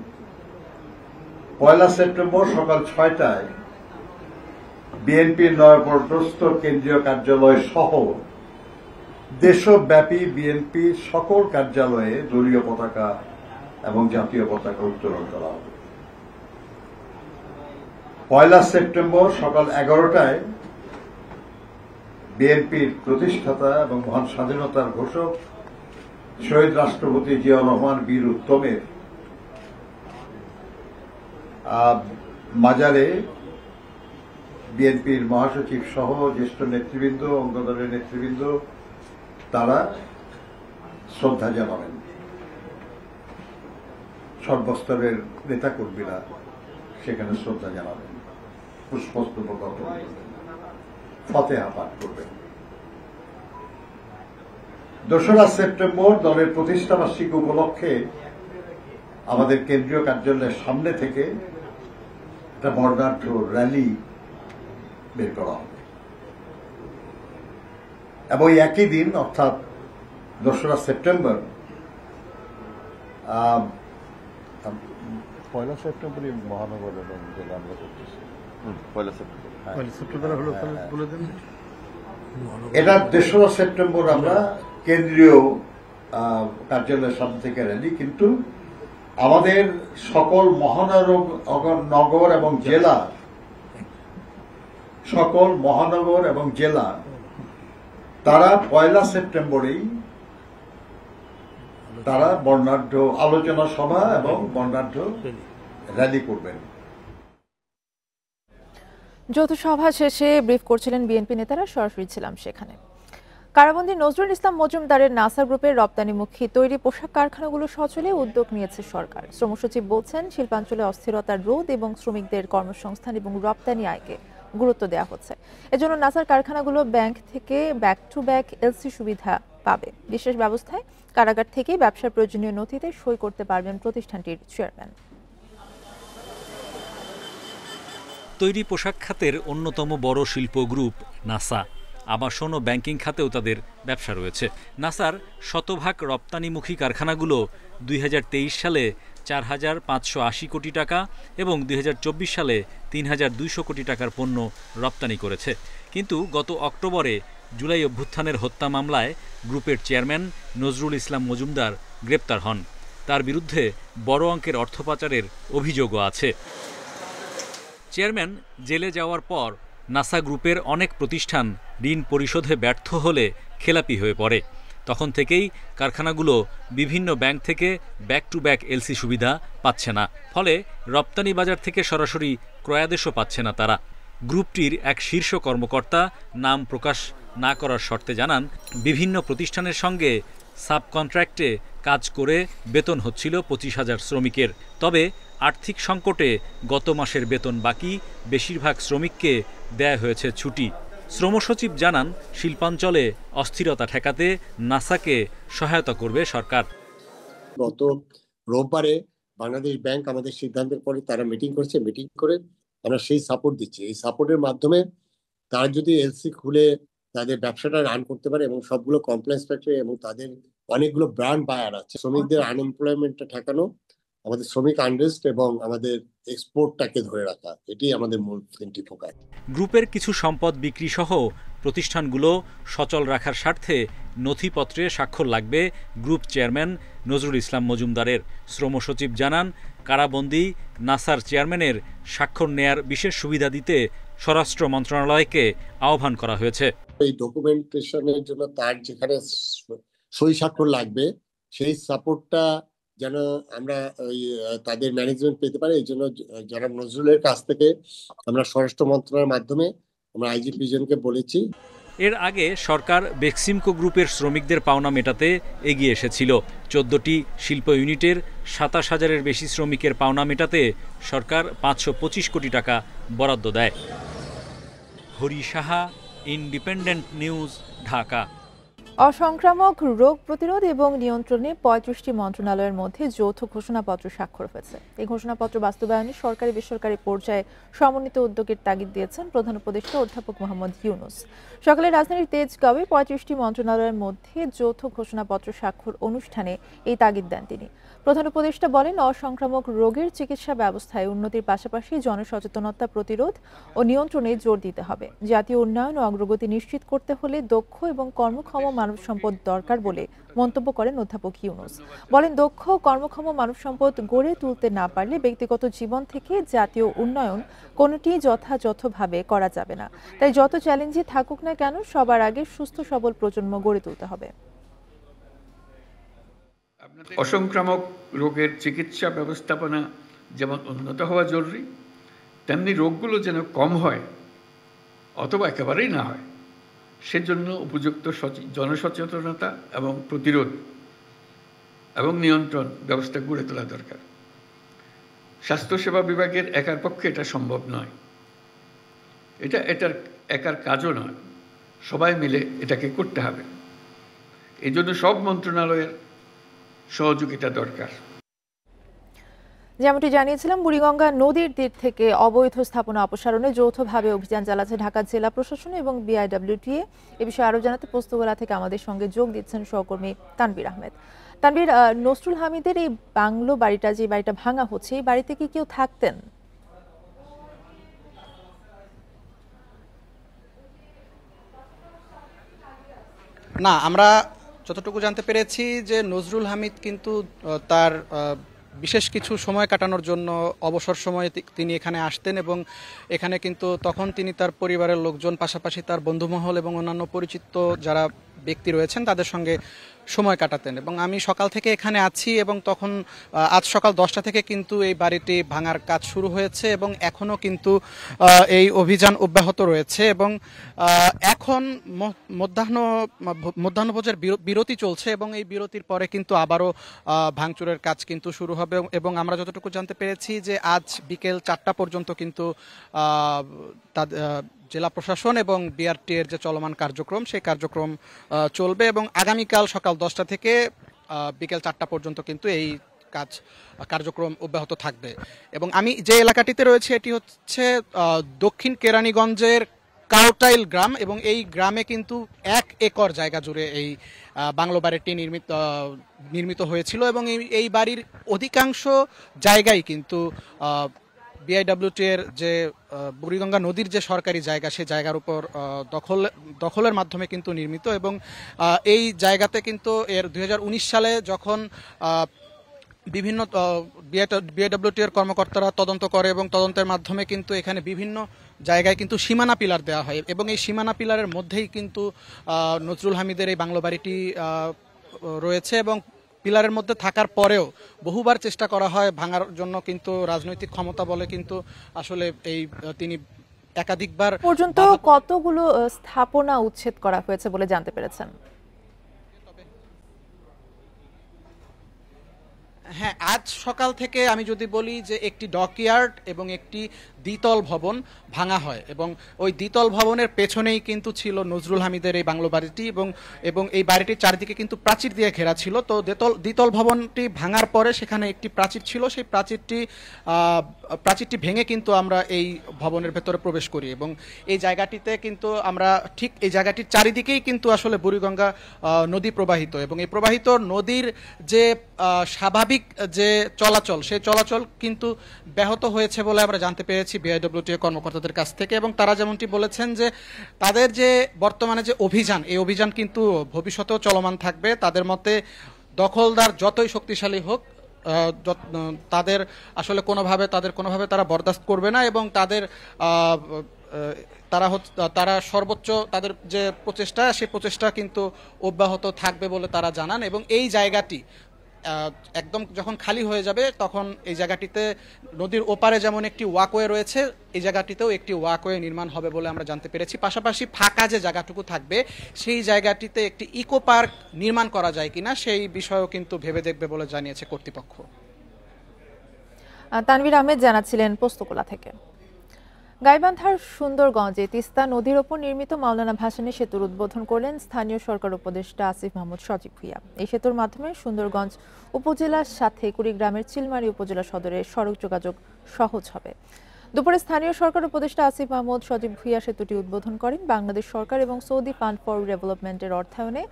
1 সেপ্টেম্বর সকাল 6টায় বিএনপির নয়াপল্টস্থ কেন্দ্রীয় কার্যালয় সহ দেশব্যাপী বিএনপির সকল কার্যালয়ে দলীয় পতাকা এবং জাতীয় পতাকা উত্তোলন করা হবে। 1 সেপ্টেম্বর সকাল 11টায় বিএনপির প্রতিষ্ঠাতা এবং মহান স্বাধীনতার ঘোষক শহীদ রাষ্ট্রপতি জিয়াউর রহমান বীর উত্তমের মাজারে বিএনপির মহাসচিব সহ জ্যেষ্ঠ নেতৃবৃন্দ, অঙ্গদলের নেতৃবৃন্দ তারা শ্রদ্ধা জানাবেন। সর্বস্তরের নেতাকর্মীরা সেখানে শ্রদ্ধা জানাবেন, পুষ্পস্তবক অর্পণ করবেন, ফতেহা পাঠ করবেন। 2রা সেপ্টেম্বর দলের প্রতিষ্ঠা বার্ষিকী উপলক্ষে আমাদের কেন্দ্রীয় কার্যালয়ের সামনে থেকে একটা বর্ণাঢ্য র্যালি বের করা হবে এবং একই দিন অর্থাৎ 2রা সেপ্টেম্বর 1 সেপ্টেম্বরই মহানগর এবং জেলা আমরা করতেছি। 1 সেপ্টেম্বর হলো বলে দেন। এটা 2রা সেপ্টেম্বর আমরা কেন্দ্রীয় কার্যালয়ের সামনে থেকে র্যালি, কিন্তু আমাদের সকল মহানগর এবং জেলা, সকল মহানগর এবং জেলা তারা 1 সেপ্টেম্বরেই তারা বর্ণাঢ্য আলোচনা সভা এবং বর্ণাঢ্য র্যালি করবেন। যৌথ সভা শেষে ব্রিফ করছিলেন বিএনপি নেতারা, সরাসরি ছিলাম সেখানে। কারাবন্দী নজরুল ইসলাম মজুমদারের নাসার গ্রুপের রপ্তানিমুখী তৈরি পোশাক কারখানাগুলো সচলে উদ্যোগ নিয়েছে সরকার। শ্রমসচিব বলছেন, শিল্পাঞ্চলে অস্থিরতার রোধ এবং শ্রমিকদের কর্মসংস্থান এবং রপ্তানি আয়কে গুরুত্ব দেওয়া হচ্ছে। এজন্য নাসার কারখানাগুলো ব্যাংক থেকে ব্যাক টু ব্যাক এলসি সুবিধা পাবে। বিশেষ ব্যবস্থায় কারাগার থেকে ব্যবসার প্রয়োজনীয় নথিতে সই করতে পারবেন প্রতিষ্ঠানটির চেয়ারম্যান। তৈরি পোশাক খাতের অন্যতম বড় শিল্প গ্রুপ নাসা। আবাসন ও ব্যাংকিং খাতেও তাদের ব্যবসা রয়েছে। নাসার শতভাগ রপ্তানিমুখী কারখানাগুলো 2023 সালে 4,580 কোটি টাকা এবং 2024 সালে 3,200 কোটি টাকার পণ্য রপ্তানি করেছে। কিন্তু গত অক্টোবরে জুলাই অভ্যুত্থানের হত্যা মামলায় গ্রুপের চেয়ারম্যান নজরুল ইসলাম মজুমদার গ্রেপ্তার হন। তার বিরুদ্ধে বড় অঙ্কের অর্থ পাচারের অভিযোগও আছে। চেয়ারম্যান জেলে যাওয়ার পর নাসা গ্রুপের অনেক প্রতিষ্ঠান ঋণ পরিশোধে ব্যর্থ হলে খেলাপি হয়ে পড়ে। তখন থেকেই কারখানাগুলো বিভিন্ন ব্যাংক থেকে ব্যাক টু ব্যাক এলসি সুবিধা পাচ্ছে না, ফলে রপ্তানি বাজার থেকে সরাসরি ক্রয়াদেশও পাচ্ছে না তারা। গ্রুপটির এক শীর্ষ কর্মকর্তা নাম প্রকাশ না করার শর্তে জানান, বিভিন্ন প্রতিষ্ঠানের সঙ্গে সাবকন্ট্রাক্টে কাজ করে বেতন হচ্ছিল 25,000 শ্রমিকের। তবে আর্থিক সংকটে গত মাসের বেতন বাকি, বেশিরভাগ শ্রমিককে দেয়া হয়েছে ছুটি। শ্রমসচিব জানান, শিল্পাঞ্চলে অস্থিরতা ঠেকাতে নাসাকে সহায়তা করবে সরকার। গত রোববারে বাংলাদেশ ব্যাংক আমাদের সিদ্ধান্তের পরে তারা মিটিং করছে, মিটিং করে আমরা সেই সাপোর্ট দিচ্ছি। এই সাপোর্টের মাধ্যমে তারা যদি এলসি খুলে তাদের ব্যবসাটা রান করতে পারে এবং সবগুলো কমপ্লেক্স ফ্যাক্টরি এবং তাদের অনেকগুলো ব্র্যান্ড বায়ার আছে, শ্রমিকদের আনএমপ্লয়মেন্টটা ঠেকানো, আমাদের শ্রমিক আনরেস্ট এবং আমাদের এক্সপোর্টটাকে ধরে রাখা, এটি আমাদের মূল তিনটি ফোকাস। গ্রুপের কিছু সম্পদ বিক্রি সহ প্রতিষ্ঠানগুলো সচল রাখার স্বার্থে নথিপত্রে স্বাক্ষর লাগবে গ্রুপ চেয়ারম্যান নজরুল ইসলাম মজুমদারের। শ্রমসচিব জানান, কারাবন্দী নাসার চেয়ারম্যানের স্বাক্ষর নেয়ার বিশেষ সুবিধা দিতে স্বরাষ্ট্র মন্ত্রণালয়কে আহ্বান করা হয়েছে। এই ডকুমেন্টেশনের জন্য তার যেখানে সই স্বাক্ষর লাগবে সেই সাপোর্টটা যেন আমরা তাদের ম্যানেজমেন্ট পেতে পারে, এই জন্য জনাব নজরুলের কাছ থেকে আমরা স্বরাষ্ট্র মন্ত্রণালয়ের মাধ্যমে আমরা আইজিপি জনকে বলেছি। এর আগে সরকার বেক্সিমকো গ্রুপের শ্রমিকদের পাওনা মেটাতে এগিয়ে এসেছিল। 14টি শিল্প ইউনিটের 27,000-এর বেশি শ্রমিকের পাওনা মেটাতে সরকার 525 কোটি টাকা বরাদ্দ দেয়। Hari Saha, independent news, Dhaka. অসংক্রামক রোগ প্রতিরোধ এবং নিয়ন্ত্রণে 35টি মন্ত্রণালয়ের মধ্যে যৌথ ঘোষণাপত্র স্বাক্ষর হয়েছে। এই ঘোষণাপত্র বাস্তবায়নে সরকারি বেসরকারি পর্যায়ে সমন্বিত উদ্যোগের তাগিদ দিয়েছেন প্রধান উপদেষ্টা অধ্যাপক মোহাম্মদ ইউনূস। সকালে রাজধানীর তেজগাঁওয়ে 35টি মন্ত্রণালয়ের মধ্যে যৌথ ঘোষণাপত্র স্বাক্ষর অনুষ্ঠানে এই তাগিদ দেন তিনি। প্রধান উপদেষ্টা বলেন, অসংক্রামক রোগের চিকিৎসা ব্যবস্থায় উন্নতির পাশাপাশি জনসচেতনতা প্রতিরোধ ও নিয়ন্ত্রণে জোর দিতে হবে। জাতীয় উন্নয়ন ও অগ্রগতি নিশ্চিত করতে হলে দক্ষ এবং কর্মক্ষম মানব সম্পদ দরকার বলে মন্তব্য করেন অধ্যাপক ইউনূস। বলেন, দক্ষ কর্মক্ষম মানব সম্পদ গড়ে তুলতে না পারলে ব্যক্তিগত জীবন থেকে জাতীয় উন্নয়ন কোনোটি যথাযথভাবে করা যাবে না। তাই যত চ্যালেঞ্জই থাকুক না কেন, সবার আগে সুস্থ সবল প্রজন্ম গড়ে তুলতে হবে। অসংক্রামক রোগের চিকিৎসা ব্যবস্থাপনা যেমন উন্নত হওয়া জরুরি, তেমনি রোগগুলো যেন কম হয় অথবা একেবারেই না হয়, সেজন্য উপযুক্ত জনসচেতনতা এবং প্রতিরোধ এবং নিয়ন্ত্রণ ব্যবস্থা গড়ে তোলা দরকার। স্বাস্থ্যসেবা বিভাগের একার পক্ষে এটা সম্ভব নয়, এটার একার কাজও নয়, সবাই মিলে এটাকে করতে হবে। এই জন্য সব মন্ত্রণালয়ের সহযোগিতা দরকার। যেমনটি জানিয়েছিলাম, বুড়িগঙ্গা নদীর তীর থেকে অবৈধ স্থাপনা অপসারণে যৌথভাবে অভিযান চালাচ্ছে ঢাকা জেলা প্রশাসন এবং বিআইডব্লিউটিএ। এ বিষয়ে আরো জানাতে পোস্তগোলা থেকে আমাদের সঙ্গে যোগ দিচ্ছেন সহকর্মী তানভীর আহমেদ। তানভীর, নসরুল হামিদের এই বাংলো বাড়িটা, যে বাড়িটা ভাঙা হচ্ছে, এই বাড়িতে কি কেউ থাকতেন? না, আমরা যতটুকু জানতে পেরেছি যে নজরুল হামিদ কিন্তু তার বিশেষ কিছু সময় কাটানোর জন্য অবসর সময়ে তিনি এখানে আসতেন এবং এখানে কিন্তু তখন তিনি তার পরিবারের লোকজন, পাশাপাশি তার বন্ধুমহল এবং অন্যান্য পরিচিত যারা ব্যক্তি রয়েছেন তাদের সঙ্গে সময় কাটাতেন। এবং আমি সকাল থেকে এখানে আছি এবং তখন আজ সকাল 10টা থেকে কিন্তু এই বাড়িটি ভাঙার কাজ শুরু হয়েছে এবং এখনও কিন্তু এই অভিযান অব্যাহত রয়েছে এবং এখন মধ্যাহ্নভোজের বিরতি চলছে এবং এই বিরতির পরে কিন্তু আবারও ভাঙচুরের কাজ কিন্তু শুরু হবে। এবং আমরা যতটুকু জানতে পেরেছি যে আজ বিকেল 4টা পর্যন্ত কিন্তু জেলা প্রশাসন এবং বিআরটি এর যে চলমান কার্যক্রম, সেই কার্যক্রম চলবে এবং আগামীকাল সকাল 10টা থেকে বিকেল 4টা পর্যন্ত কিন্তু এই কার্যক্রম অব্যাহত থাকবে। এবং আমি যে এলাকাটিতে রয়েছে এটি হচ্ছে দক্ষিণ কেরানীগঞ্জের কাউটাইল গ্রাম এবং এই গ্রামে কিন্তু 1 একর জায়গা জুড়ে এই বাংলো বাড়িটি নির্মিত হয়েছিল এবং এই বাড়ির অধিকাংশ জায়গায় কিন্তু বিআইডব্লিউটি এর যে বুড়িগঙ্গা নদীর যে সরকারি জায়গা, সেই জায়গার উপর দখলের মাধ্যমে কিন্তু নির্মিত। এবং এই জায়গাতে কিন্তু এর 2019 সালে যখন বিভিন্ন বিআইডব্লিউটি এর কর্মকর্তারা তদন্ত করে এবং তদন্তের মাধ্যমে কিন্তু এখানে বিভিন্ন জায়গায় কিন্তু সীমানা পিলার দেওয়া হয় এবং এই সীমানা পিলারের মধ্যেই কিন্তু নজরুল হামিদের এই বাংলো বাড়িটি রয়েছে এবং পিলারের মধ্যে থাকার পরেও বহুবার চেষ্টা করা হয় ভাঙার জন্য, কিন্তু রাজনৈতিক ক্ষমতা বলে কিন্তু আসলে তিনি একাধিকবার পর্যন্ত কতগুলো স্থাপনা উচ্ছেদ করা হয়েছে বলে জানতে পেরেছেন? হ্যাঁ, আজ সকাল থেকে আমি যদি বলি যে একটি ডকইয়ার্ড এবং একটি দ্বিতল ভবন ভাঙা হয় এবং ওই দ্বিতল ভবনের পেছনেই কিন্তু ছিল নজরুল হামিদের এই বাংলো বাড়িটি এবং এই বাড়িটির চারিদিকে কিন্তু প্রাচীর দিয়ে ঘেরা ছিল। তো দ্বিতল ভবনটি ভাঙার পরে সেখানে একটি প্রাচীর ছিল, সেই প্রাচীরটি ভেঙে কিন্তু আমরা এই ভবনের ভেতরে প্রবেশ করি এবং এই জায়গাটিতে কিন্তু আমরা ঠিক এই জায়গাটির চারিদিকেই কিন্তু আসলে বুড়িগঙ্গা নদী প্রবাহিত এবং এই প্রবাহিত নদীর যে স্বাভাবিক যে চলাচল, সেই চলাচল কিন্তু ব্যাহত হয়েছে বলে আমরা জানতে পেরেছি বিআইডব্লিউটি কর্মকর্তাদের কাছ থেকে। এবং তারা যেমনটি বলেছেন যে তাদের যে বর্তমানে যে অভিযান, এই অভিযান কিন্তু ভবিষ্যতেও চলমান থাকবে। তাদের মতে দখলদার যতই শক্তিশালী হোক তাদের আসলে কোনোভাবে তারা বরদাস্ত করবে না এবং তারা সর্বোচ্চ তাদের যে প্রচেষ্টা, সেই প্রচেষ্টা কিন্তু অব্যাহত থাকবে বলে তারা জানান। এবং এই জায়গাটি একদম যখন খালি হয়ে যাবে তখন এই জায়গাটিতে নদীর ওপারে যেমন একটি ওয়াকওয়ে রয়েছে, এই জায়গাটিতেও একটি ওয়াকওয়ে নির্মাণ হবে বলে আমরা জানতে পেরেছি। পাশাপাশি ফাঁকা যে জায়গাটুকু থাকবে সেই জায়গাটিতে একটি ইকো পার্ক নির্মাণ করা যায় কিনা সেই বিষয়েও কিন্তু ভেবে দেখবে বলে জানিয়েছে কর্তৃপক্ষ। তানভীর আহমেদ জানাচ্ছিলেন পোস্তগোলা থেকে। গাইবান্ধার সুন্দরগঞ্জে তিস্তা নদীর ওপর নির্মিত মাওলানা ভাসানী সেতুর উদ্বোধন করলেন স্থানীয় সরকার উপদেষ্টা আসিফ মাহমুদ সজীব ভুঁইয়া। এই সেতুর মাধ্যমে সুন্দরগঞ্জ উপজেলার সাথে কুড়িগ্রামের চিলমারী উপজেলা সদরের সড়ক যোগাযোগ সহজ হবে। দুপুরে স্থানীয় সরকার উপদেষ্টা আসিফ মাহমুদ সজীব ভুঁইয়া সেতুটি উদ্বোধন করেন। বাংলাদেশ সরকার এবং সৌদি ফান্ড ফর ডেভেলপমেন্টের অর্থায়নে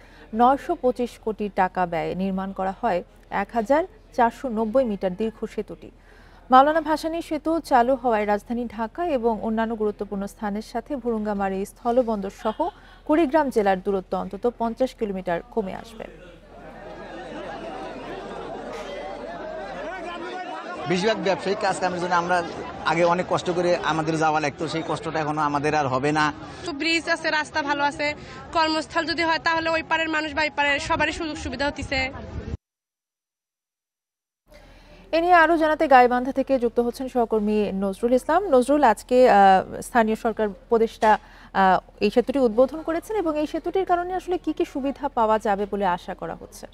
925 কোটি টাকা ব্যয়ে নির্মাণ করা হয় 1490 মিটার দীর্ঘ সেতুটি। মাওলানা ভাসানী সেতু চালু হওয়ায় রাজধানী ঢাকা এবং অন্যান্য গুরুত্বপূর্ণ স্থানের সাথে ভুরুঙ্গামারী স্থলবন্দর সহ কুড়িগ্রাম জেলার দূরত্ব অন্তত 50 কিলোমিটার কমে আসবে। বেশিরভাগ ব্যবসায়িক কাজ কামের জন্য আমরা আগে অনেক কষ্ট করে আমাদের যাওয়া লাগতো, সেই কষ্টটা এখন আমাদের আর হবে না। ব্রিজ আছে, রাস্তা ভালো আছে, কর্মস্থল যদি হয় তাহলে ওই পারের মানুষ বা এই পারের সবারই সুযোগ সুবিধা হতেছে। এ নিয়ে আরো জানাতে গাইবান্ধা থেকে যুক্ত হচ্ছেন সহকর্মী নজরুল ইসলাম। নজরুল, আজকে স্থানীয় সরকার উপদেষ্টা এই সেতুটি উদ্বোধন করেছেন এবং এই সেতুটির কারণে আসলে কি কি সুবিধা পাওয়া যাবে বলে আশা করা হচ্ছে?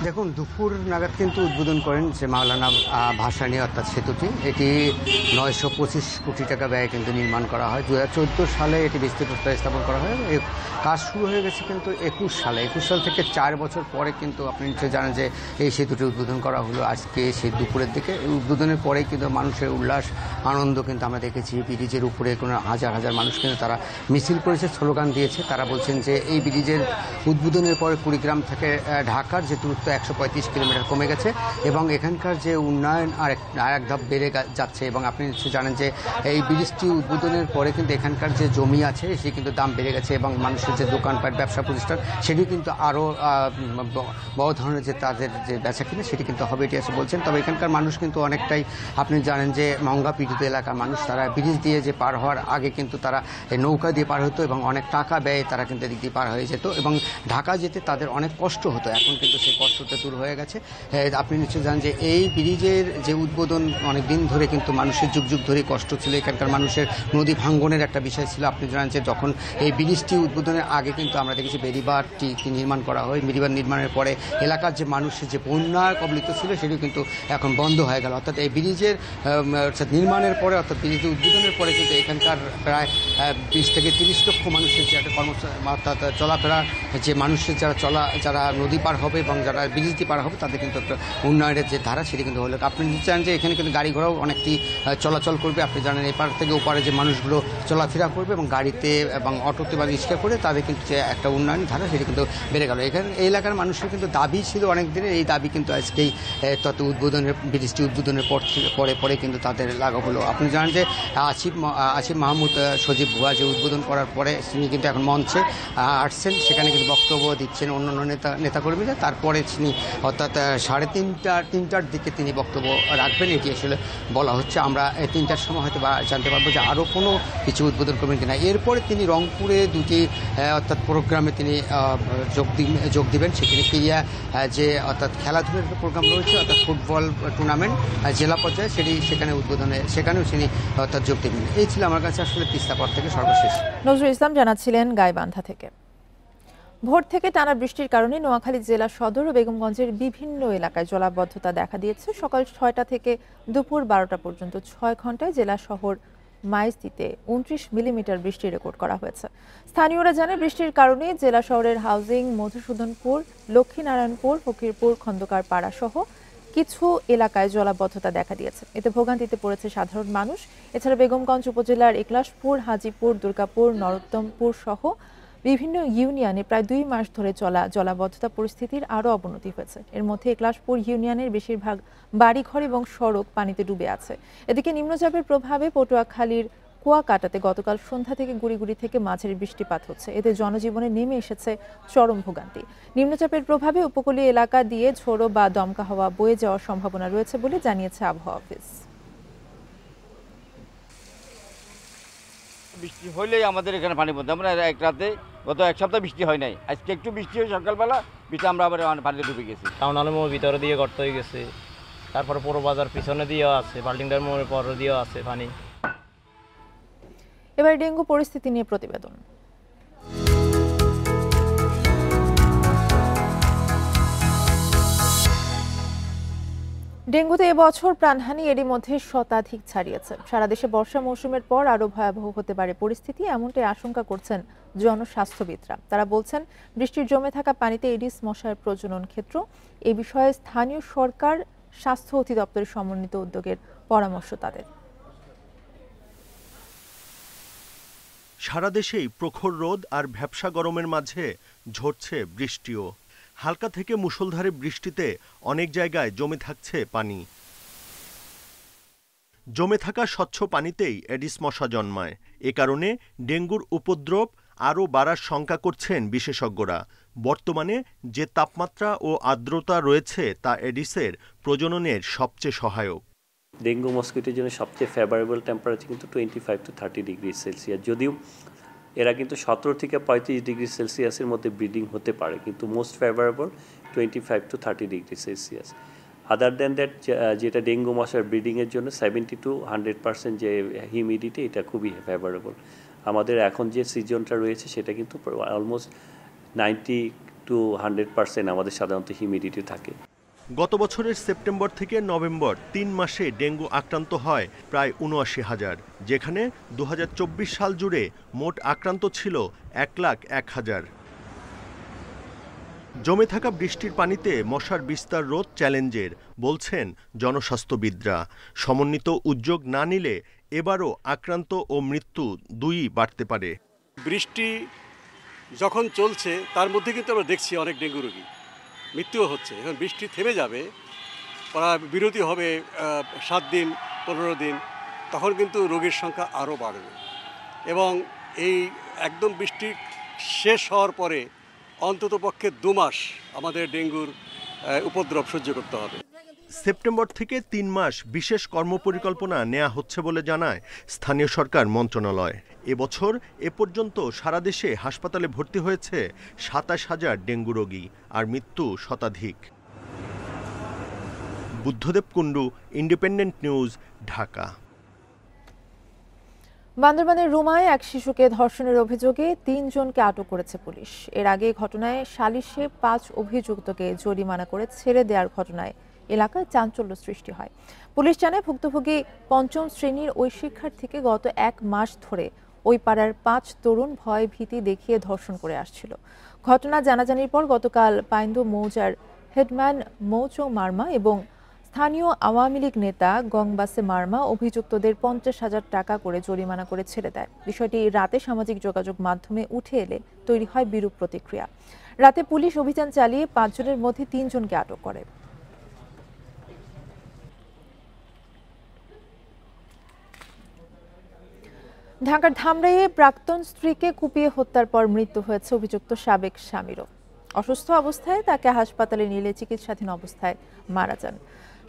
দেখুন, দুপুর নাগাদ কিন্তু উদ্বোধন করেন যে মাওলানা ভাসানী অর্থাৎ সেতুটি। এটি 925 কোটি টাকা ব্যয়ে কিন্তু নির্মাণ করা হয়। 2014 সালে এটি ভিত্তিপ্রস্তর স্থাপন করা হয়। এই কাজ শুরু হয়ে গেছে কিন্তু 21 সাল থেকে 4 বছর পরে কিন্তু আপনি নিশ্চয়ই জানেন যে এই সেতুটি উদ্বোধন করা হলো আজকে সেই দুপুরের দিকে। এই উদ্বোধনের পরেই কিন্তু মানুষের উল্লাস আনন্দ কিন্তু আমরা দেখেছি। ব্রিজের উপরে কোনো হাজার হাজার মানুষ কিন্তু তারা মিছিল করেছে, স্লোগান দিয়েছে। তারা বলছেন যে এই ব্রিজের উদ্বোধনের পরে কুড়িগ্রাম থেকে ঢাকার যে দূরত্ব 135 কিলোমিটার কমে গেছে এবং এখানকার যে উন্নয়ন আর এক ধাপ বেড়ে যাচ্ছে। এবং আপনি নিশ্চয়ই জানেন যে এই ব্রিজটি উদ্বোধনের পরে কিন্তু এখানকার যে জমি আছে সেটি কিন্তু দাম বেড়ে গেছে এবং মানুষের যে দোকানপাট ব্যবসা প্রতিষ্ঠান সেটি কিন্তু আরও বড় ধরনের যে তাদের যে বেচা কিনে সেটি কিন্তু হবে, এটি এসে বলছেন। তবে এখানকার মানুষ কিন্তু অনেকটাই আপনি জানেন যে মঙ্গা পীড়িত এলাকার মানুষ, তারা ব্রিজ দিয়ে যে পার হওয়ার আগে কিন্তু তারা নৌকা দিয়ে পার হতো এবং অনেক টাকা ব্যয় তারা কিন্তু এদিক দিয়ে পার হয়ে যেত এবং ঢাকা যেতে তাদের অনেক কষ্ট হতো। এখন কিন্তু সেই কষ্টটা দূর হয়ে গেছে। আপনি নিশ্চয়ই জানেন যে এই ব্রিজের যে উদ্বোধন অনেক দিন ধরে কিন্তু মানুষের যুগ যুগ ধরে কষ্ট ছিল। এখানকার মানুষের নদী ভাঙ্গনের একটা বিষয় ছিল। আপনি জানেন যে যখন এই ব্রিজটি উদ্বোধনের আগে কিন্তু আমরা দেখেছি বেড়িবাঁধটি নির্মাণ করা হয়। বেড়িবাঁধ নির্মাণের পরে এলাকার যে মানুষের যে বন্যা কবলিত ছিল সেটি কিন্তু এখন বন্ধ হয়ে গেল। অর্থাৎ এই ব্রিজের নির্মাণের পরে অর্থাৎ ব্রিজের উদ্বোধনের পরে কিন্তু এখানকার প্রায় 20 থেকে 30 লক্ষ মানুষের যে একটা অর্থাৎ চলাফেরা যে মানুষের যারা নদী পার হবে এবং যারা ব্রিজ দিয়ে পার হবে তাদের কিন্তু একটা উন্নয়নের যে ধারা সেটি কিন্তু হলো। আপনি জানেন যে এখানে কিন্তু গাড়ি ঘোড়াও অনেকটি চলাচল করবে। আপনি জানেন এপার থেকে ওপারে যে মানুষগুলো চলাফেরা করবে এবং গাড়িতে এবং অটোতে বা রিক্সা করে তাদের কিন্তু যে একটা উন্নয়ন ধারা সেটি কিন্তু বেড়ে গেল। এখানে এই এলাকার মানুষের কিন্তু দাবি ছিল অনেক দিনের, এই দাবি কিন্তু আজকেই ব্রিজটি উদ্বোধনের পরে কিন্তু তাদের লাগা হলো। আপনি জানেন যে আসিফ মাহমুদ সজীব ভুঁইয়া যে উদ্বোধন করার পরে তিনি কিন্তু এখন মঞ্চে আসছেন, সেখানে কিন্তু বক্তব্য দিচ্ছেন অন্যান্য নেতাকর্মীরা। তারপরে তিনি অর্থাৎ 3:30টার দিকে তিনি বক্তব্য রাখবেন, এটি আসলে বলা হচ্ছে। আমরা 3টার সময় হয়তো বা জানতে পারবো যে আরও কোনো কিছু উদ্বোধন করবেন কিনা। এরপরে তিনি রংপুরে দুটি অর্থাৎ প্রোগ্রামে তিনি যোগ দিবেন। সেখানে ক্রিয়া যে অর্থাৎ খেলাধুলার প্রোগ্রাম রয়েছে অর্থাৎ ফুটবল টুর্নামেন্ট জেলা পর্যায়ে সেখানেও তিনি অর্থাৎ যোগ দেবেন। এই ছিল আমার কাছে আসলে তিস্তাপার থেকে সর্বশেষ। নজরুল ইসলাম জানাচ্ছিলেন গাইবান্ধা থেকে। ভোর থেকে টানা বৃষ্টির কারণে নোয়াখালী জেলা সদর ও বেগমগঞ্জের বিভিন্ন এলাকায় জলাবদ্ধতা দেখা দিয়েছে। সকাল 6টা থেকে দুপুর 12টা পর্যন্ত 6 ঘন্টায় জেলা শহর মাইজদিতে 29 মিলিমিটার বৃষ্টি রেকর্ড করা হয়েছে। স্থানীয়রা জানান বৃষ্টির কারণে জেলা শহরের হাউজিং, মধুসূদনপুর, লক্ষ্মীনারায়ণপুর, ফকিরপুর, খন্দকার পাড়া সহ কিছু এলাকায় জলাবদ্ধতা দেখা দিয়েছে। এতে ভোগান্তিতে পড়েছে সাধারণ মানুষ। এছাড়া বেগমগঞ্জ উপজেলার একলাশপুর, হাজিপুর, দুর্গাপুর, নরোত্তমপুর সহ বিভিন্ন ইউনিয়নে প্রায় 2 মাস ধরে চলা জলাবদ্ধতা পরিস্থিতির আরও অবনতি হয়েছে। এর মধ্যে একলাশপুর ইউনিয়নের বেশিরভাগ বাড়িঘর এবং সড়ক পানিতে ডুবে আছে। এদিকে নিম্নচাপের প্রভাবে পটুয়াখালীর কুয়াকাটাতে গতকাল সন্ধ্যা থেকে গুড়ি থেকে মাঝারি বৃষ্টিপাত হচ্ছে। এতে জনজীবনে নেমে এসেছে চরম ভোগান্তি। নিম্নচাপের প্রভাবে উপকূলীয় এলাকা দিয়ে ঝোড়ো বা দমকা হাওয়া বয়ে যাওয়ার সম্ভাবনা রয়েছে বলে জানিয়েছে আবহাওয়া অফিস। বৃষ্টি হলেই আমাদের এখানে পানি পড়তে, আমরা এক রাতে গত এক সপ্তাহ বৃষ্টি হয় নাই, আজকে একটু বৃষ্টি হয় সকালবেলা, বৃষ্টি আমরা আবার পানিতে ডুবে গেছি। টাউন আলমের ভিতরে দিয়ে গর্ত হয়ে গেছে, তারপরে পুরো বাজার পিছনে দিয়েও আছে, বাল্টিংটার মোড়ের পর দিয়েও আছে পানি। এবার ডেঙ্গু পরিস্থিতি নিয়ে প্রতিবেদন। ডেঙ্গুতে এবছর প্রাণহানি এরই মধ্যে শতাধিক ছাড়িয়েছে। সারা দেশে বর্ষা মৌসুমের পর আরো ভয়াবহ হতে পারে পরিস্থিতি, এমনটাই আশঙ্কা করছেন জনস্বাস্থ্যবিদরা। তারা বলছেন, বৃষ্টির জমে থাকা পানিতে এডিস মশার প্রজনন ক্ষেত্র। এই বিষয়ে স্থানীয় সরকার, স্বাস্থ্য অধিদপ্তরের সমন্বিত উদ্যোগের পরামর্শ তাদের। সারা দেশেই প্রখর রোদ আর ভ্যাপসা গরমের মাঝে ঝরছে বৃষ্টিও। হালকা থেকে মুষলধারে বৃষ্টিতে অনেক জায়গায় জমে থাকছে পানি। জমে থাকা স্বচ্ছ পানিতেই এডিস মশা জন্মায়। এ কারণে ডেঙ্গুর উপদ্রব আরও বাড়ার শঙ্কা করছেন বিশেষজ্ঞরা। বর্তমানে যে তাপমাত্রা ও আর্দ্রতা রয়েছে তা এডিসের প্রজননের সবচেয়ে সহায়ক। ডেঙ্গু মস্কিটোর জন্য সবচেয়ে ফেভারেবল টেম্পারেচার কিন্তু 25 to 30 ডিগ্রি সেলসিয়াস। যদিও এরা কিন্তু 17 থেকে 35 ডিগ্রি সেলসিয়াসের মধ্যে ব্রিডিং হতে পারে, কিন্তু most favourable 25 to 30 degree Celsius. Other than that, যেটা ডেঙ্গু মশার ব্রিডিংয়ের জন্য 70 to 100% যে হিউমিডিটি, এটা খুবই ফেভারেবল। আমাদের এখন যে সিজনটা রয়েছে সেটা কিন্তু অলমোস্ট 90 to 100% আমাদের সাধারণত হিউমিডিটি থাকে। গত বছরের সেপ্টেম্বর থেকে নভেম্বর 3 মাসে ডেঙ্গু আক্রান্ত হয় প্রায় ৭৯,০০০, যেখানে 2024 সাল জুড়ে মোট আক্রান্ত ছিল 1,01,000। জমে থাকা বৃষ্টির পানিতে মশার বিস্তার রোধ চ্যালেঞ্জের, বলছেন জনস্বাস্থ্যবিদরা। সমন্বিত উদ্যোগ না নিলে এবারও আক্রান্ত ও মৃত্যু দুইই বাড়তে পারে। বৃষ্টি যখন চলছে তার মধ্যে কিন্তু আমরা দেখছি অনেক ডেঙ্গু রোগী মৃত্যুও হচ্ছে। এখন বৃষ্টি থেমে যাবে, বিরতি হবে 7 দিন 15 দিন, তখন কিন্তু রোগীর সংখ্যা আরও বাড়বে। এবং এই একদম বৃষ্টি শেষ হওয়ার পরে অন্ততপক্ষে 2 মাস আমাদের ডেঙ্গুর উপদ্রব সহ্য করতে হবে। সেপ্টেম্বর থেকে 3 মাস বিশেষ কর্মপরিকল্পনা নেওয়া হচ্ছে বলে জানায় স্থানীয় সরকার মন্ত্রণালয়। এবছর এ পর্যন্ত সারা দেশে হাসপাতালে ভর্তি হয়েছে 27,000 ডেঙ্গু রোগী, আর মৃত্যু শতাধিক। Buddhadeb Kundu, independent news, Dhaka. বান্দরবানের রুমায় এক শিশুকে ধর্ষণের অভিযোগে 3 জনকে আটক করেছে পুলিশ। এর আগে ঘটনায় সালিশে 5 অভিযুক্তকে জরিমানা করে ছেড়ে দেওয়ার ঘটনায় এলাকায় চাঞ্চল্য সৃষ্টি হয়। পুলিশ জানায়, ভুক্তভোগী 5ম শ্রেণীর ওই শিক্ষার্থীকে গত 1 মাস ধরে ওই পাড়ার 5 তরুণ ভয় ভীতি দেখিয়ে ধর্ষণ করে আসছিল। ঘটনা জানাজানির পর গতকাল পাইন্দু মৌজার হেডম্যান মৌচৌ মার্মা এবং স্থানীয় আওয়ামী লীগ নেতা গংবাসে মার্মা অভিযুক্তদের 50,000 টাকা করে জরিমানা করে ছেড়ে দেয়। বিষয়টি রাতে সামাজিক যোগাযোগ মাধ্যমে উঠে এলে তৈরি হয় বিরূপ প্রতিক্রিয়া। রাতে পুলিশ অভিযান চালিয়ে 5 জনের মধ্যে 3 জনকে আটক করে। ঢাকার ধামরাইয়ে প্রাক্তন স্ত্রীকে কুপিয়ে হত্যার পর মৃত্যু হয়েছে অভিযুক্ত সাবেক স্বামীরও। অসুস্থ অবস্থায় তাকে হাসপাতালে নিলে চিকিৎসাধীন অবস্থায় মারা যান।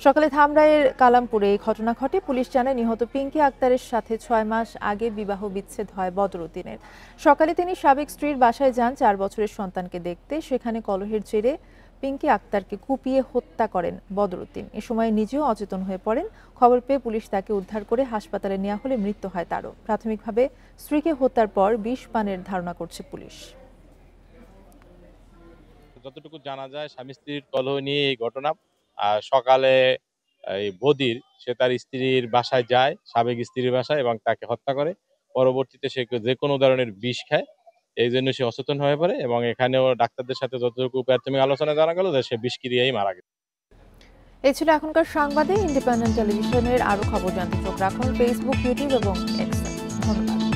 সকালে ধামরাইয়ের কালামপুরে এই ঘটনা ঘটে। পুলিশ জানায়, নিহত পিঙ্কি আক্তারের সাথে 6 মাস আগে বিবাহ বিচ্ছেদ হয় বদরুদ্দিনের। সকালে তিনি সাবেক স্ত্রীর বাসায় যান 4 বছরের সন্তানকে দেখতে। সেখানে কলহের জেরে পিঙ্কি আক্তারকে কুপিয়ে হত্যা করেন বদরুদ্দিন। এ সময় নিজেও অচেতন হয়ে পড়েন। খবর পেয়ে পুলিশ তাকে উদ্ধার করে হাসপাতালে নেওয়া হলে মৃত্যু হয় তারও। প্রাথমিকভাবে স্ত্রীকে হত্যার পর বিষ পানের ধারণা করছে পুলিশ। যতটুকু জানা যায়, স্বামী স্ত্রীর কলহ নিয়ে এই ঘটনা। সকালে এই বদির সে তার স্ত্রীর বাসায় যায়, সাবেক স্ত্রীর বাসায়, এবং তাকে হত্যা করে। পরবর্তীতে সে যে কোনো ধরনের বিষ খায়, এই জন্য সে অচেতন হয়ে পড়ে এবং এখানেও ডাক্তারদের সাথে যতটুকু প্রাথমিক আলোচনা জানা গেল যে সে বিষ ক্রিয়ায় মারা গেছে। এই ছিল এখনকার সংবাদে। ইন্ডিপেন্ডেন্ট টেলিভিশনের আরো খবর জানতে চোখ রাখুন ফেসবুক, ইউটিউব এবং এক্স। ধন্যবাদ।